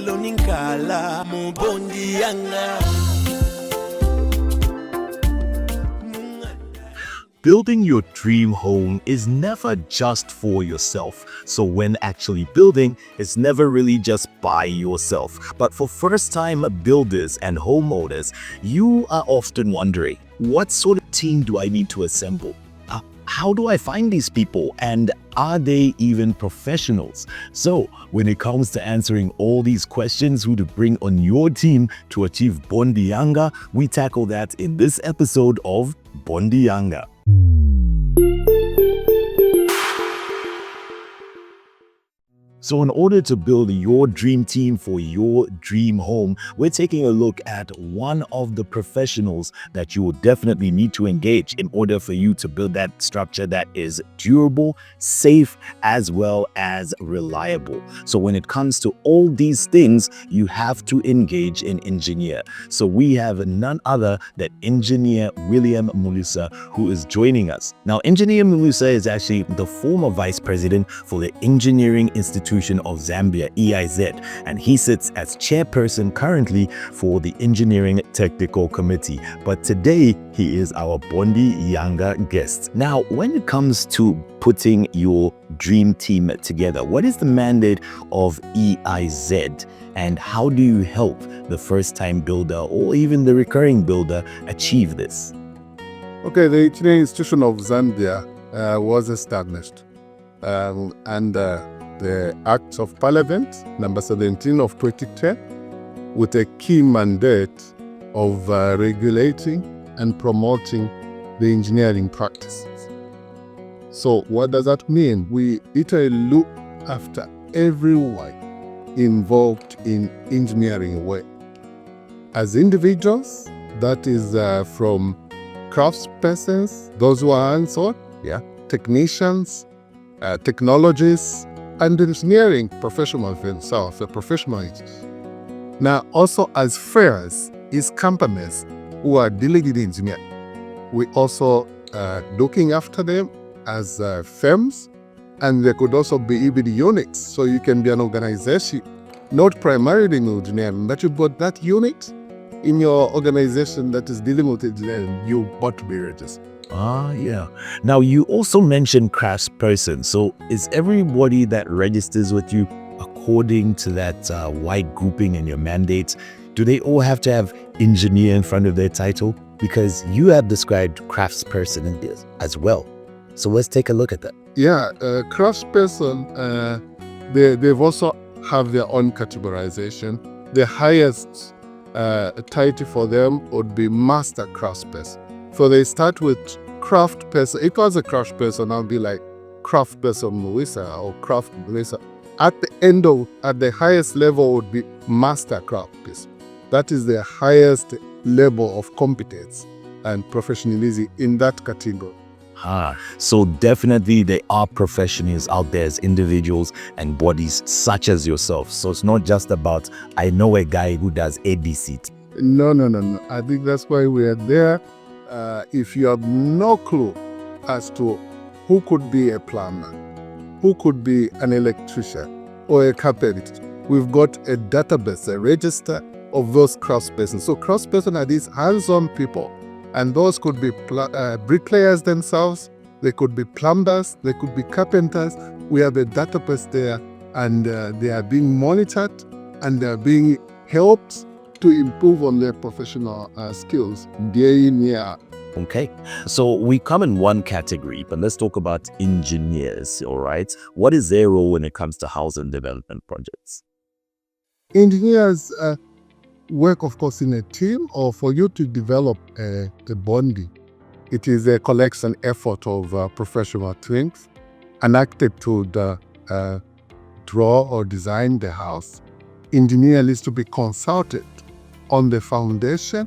lelo ninkala mu Bondi Yanga. Building your dream home is never just for yourself. So when actually building, it's never really just by yourself. But for first-time builders and homeowners, you are often wondering, what sort of team do I need to assemble? How do I find these people, and are they even professionals? So when it comes to answering all these questions, who to bring on your team to achieve Bondi Yanga, we tackle that in this episode of Bondi Yanga. So in order to build your dream team for your dream home, we're taking a look at one of the professionals that you will definitely need to engage in order for you to build that structure that is durable, safe, as well as reliable. So when it comes to all these things, you have to engage an engineer. So we have none other than Engineer William Mulusa, who is joining us. Now, Engineer Mulusa is actually the former vice president for the Engineering Institute of Zambia, EIZ, and he sits as chairperson currently for the Engineering Technical Committee. But today, he is our Bondi Yanga guest. Now, when it comes to putting your dream team together, what is the mandate of EIZ, and how do you help the first-time builder or even the recurring builder achieve this? Okay, the Engineering Institution of Zambia was established, and the Act of Parliament, number 17 of 2010, with a key mandate of regulating and promoting the engineering practices. So what does that mean? We literally look after everyone involved in engineering work. As individuals, that is from craftspersons, those who are hands-on, technicians, technologists, and engineering professionals themselves, the professional engineers. Now, also as firms, is companies who are dealing with engineering. We also looking after them as firms, and they could also be even units. So you can be an organization, not primarily in engineering, but you've got that unit in your organization that is dealing with engineering. You ought to be registered. Yeah. Now, you also mentioned craftsperson. So is everybody that registers with you according to that wide grouping and your mandates, do they all have to have engineer in front of their title? Because you have described craftsperson in this as well. So let's take a look at that. Yeah, craftsperson, they've also have their own categorization. The highest title for them would be master craftsperson. So they start with craft person. If I was a craft person, I'll be like craft person Luisa or craft Luisa. At the highest level would be master craft person. That is the highest level of competence and professionalism in that category. So definitely there are professionals out there as individuals and bodies such as yourself. So it's not just about, I know a guy who does ABC. No. I think that's why we are there. If you have no clue as to who could be a plumber, who could be an electrician or a carpenter, we've got a database, a register of those craftspersons. So craftspersons are these hands-on people, and those could be bricklayers themselves, they could be plumbers, they could be carpenters. We have a database there, and they are being monitored and they are being helped to improve on their professional skills day in, year out. Okay, so we come in one category, but let's talk about engineers, all right? What is their role when it comes to housing development projects? Engineers work, of course, in a team, or for you to develop the Bondi. It is a collection effort of professional teams, an architect to draw or design the house. Engineer needs to be consulted on the foundation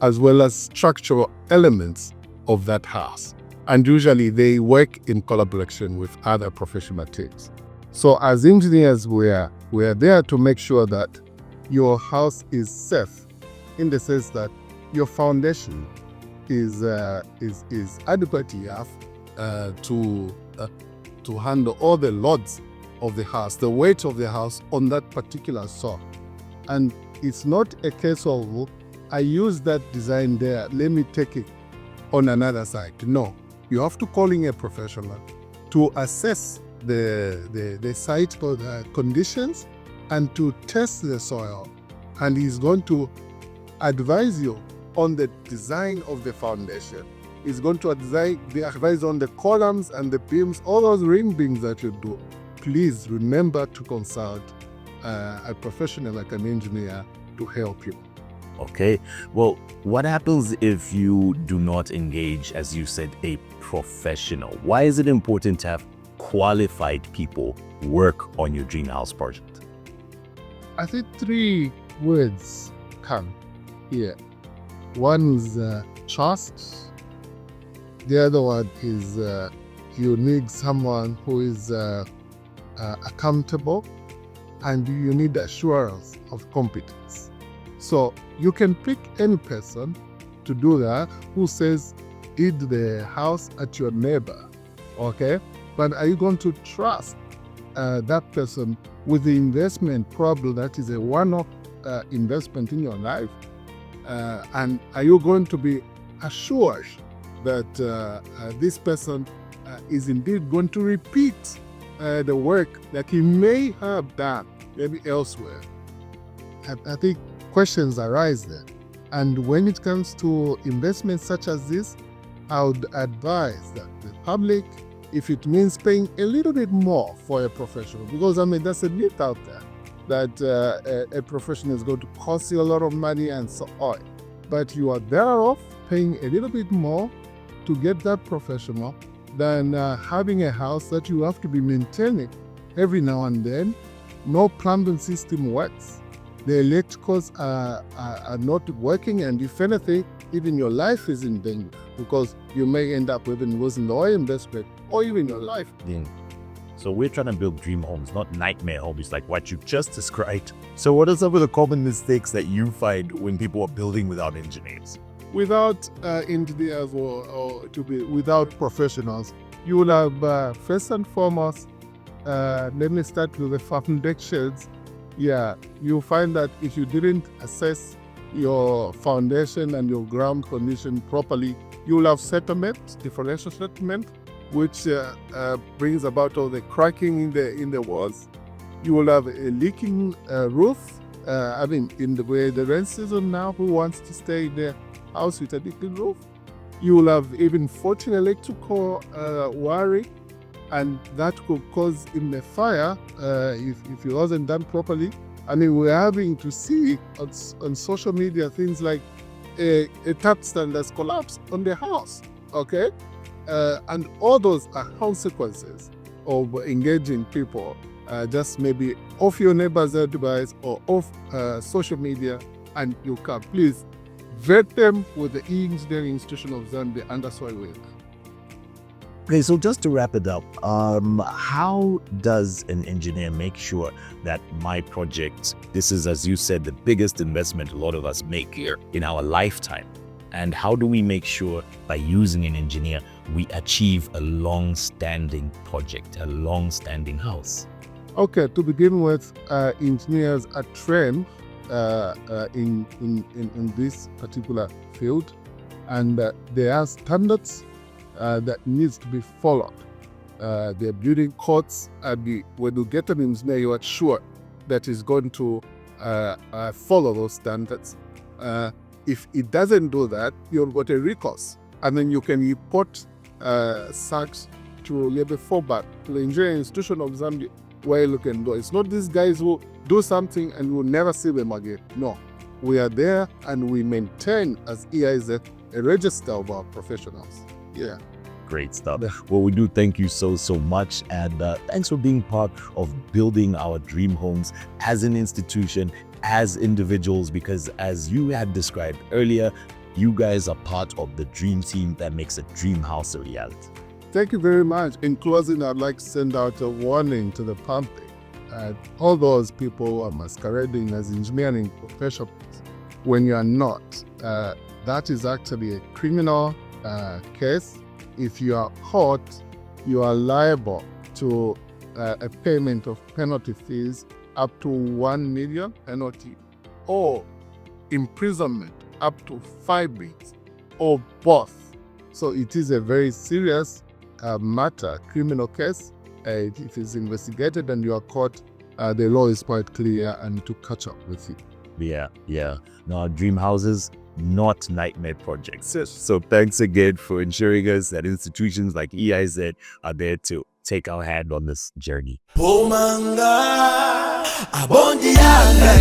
as well as structural elements of that house. And usually they work in collaboration with other professional teams. So as engineers, we are there to make sure that your house is safe, in the sense that your foundation is adequate enough to handle all the loads of the house, the weight of the house on that particular saw. And it's not a case of, I use that design there, let me take it on another side. No, you have to call in a professional to assess the site conditions and to test the soil. And he's going to advise you on the design of the foundation. He's going to advise on the columns and the beams, all those ring beams that you do. Please remember to consult a professional like an engineer to help you. Okay, well, what happens if you do not engage, as you said, a professional? Why is it important to have qualified people work on your dream house project? I think 3 words come here. One is trust. The other one is you need someone who is accountable, and you need assurance of competence. So you can pick any person to do that who says, did the house at your neighbor, okay? But are you going to trust that person with the investment? Probably that is a one-off investment in your life. And are you going to be assured that this person is indeed going to repeat the work that he may have done maybe elsewhere? I think questions arise there. And when it comes to investments such as this, I would advise that the public, if it means paying a little bit more for a professional, because I mean, that's a myth out there, that a professional is going to cost you a lot of money and so on. But you are better off paying a little bit more to get that professional than having a house that you have to be maintaining every now and then. No plumbing system works. The electricals are not working, and if anything, even your life is in danger, because you may end up even losing the oil investment or even your life. Yeah. So we're trying to build dream homes, not nightmare homes like what you just described. So what are some of the common mistakes that you find when people are building without engineers? Without engineers or without professionals, you will have first and foremost, let me start with the foundations. Yeah, you'll find that if you didn't assess your foundation and your ground condition properly, you'll have settlement, differential settlement, which brings about all the cracking in the walls. You will have a leaking roof. I mean, in the way the rain season now, who wants to stay in the house with a leaking roof? You will have even faulty electrical wiring, and that could cause even a fire if it wasn't done properly. I mean, we're having to see on social media things like a tap stand that's collapsed on the house, okay? And all those are consequences of engaging people just maybe off your neighbor's advice or off social media, and you can please vet them with the engineering institution of Zambia and that's why we're there. Okay, so just to wrap it up, how does an engineer make sure that my project, this is, as you said, the biggest investment a lot of us make here in our lifetime, and how do we make sure by using an engineer we achieve a long-standing project, a long-standing house? Okay, to begin with, engineers are trained in this particular field, and there are standards that needs to be followed. The building codes, when you get an engineer, you are sure that he's going to follow those standards. If it doesn't do that, you've got a recourse, and then you can report such to Labor Fallback, to the engineering institution of Zambia, where you can go. It's not these guys who do something and we'll never see them again. No, we are there and we maintain as EIZ a register of our professionals. Yeah. Great stuff. Well, we do thank you so much, and thanks for being part of building our dream homes as an institution, as individuals, because as you had described earlier, you guys are part of the dream team that makes a dream house a reality. Thank you very much. In closing, I'd like to send out a warning to the public. All those people who are masquerading as engineering professionals when you are not, that is actually a criminal case. If you are caught, you are liable to a payment of penalty fees up to 1 million penalty, or imprisonment up to 5 weeks, or both. So it is a very serious matter, criminal case. If it is investigated and you are caught, the law is quite clear and to catch up with it. Yeah. Now, dream houses, not nightmare projects. So thanks again for ensuring us that institutions like EIZ are there to take our hand on this journey. Pomanga, abondi yanga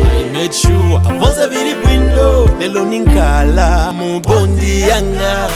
I made sure I was a very window. Lelo ninkala mu bondi yanga.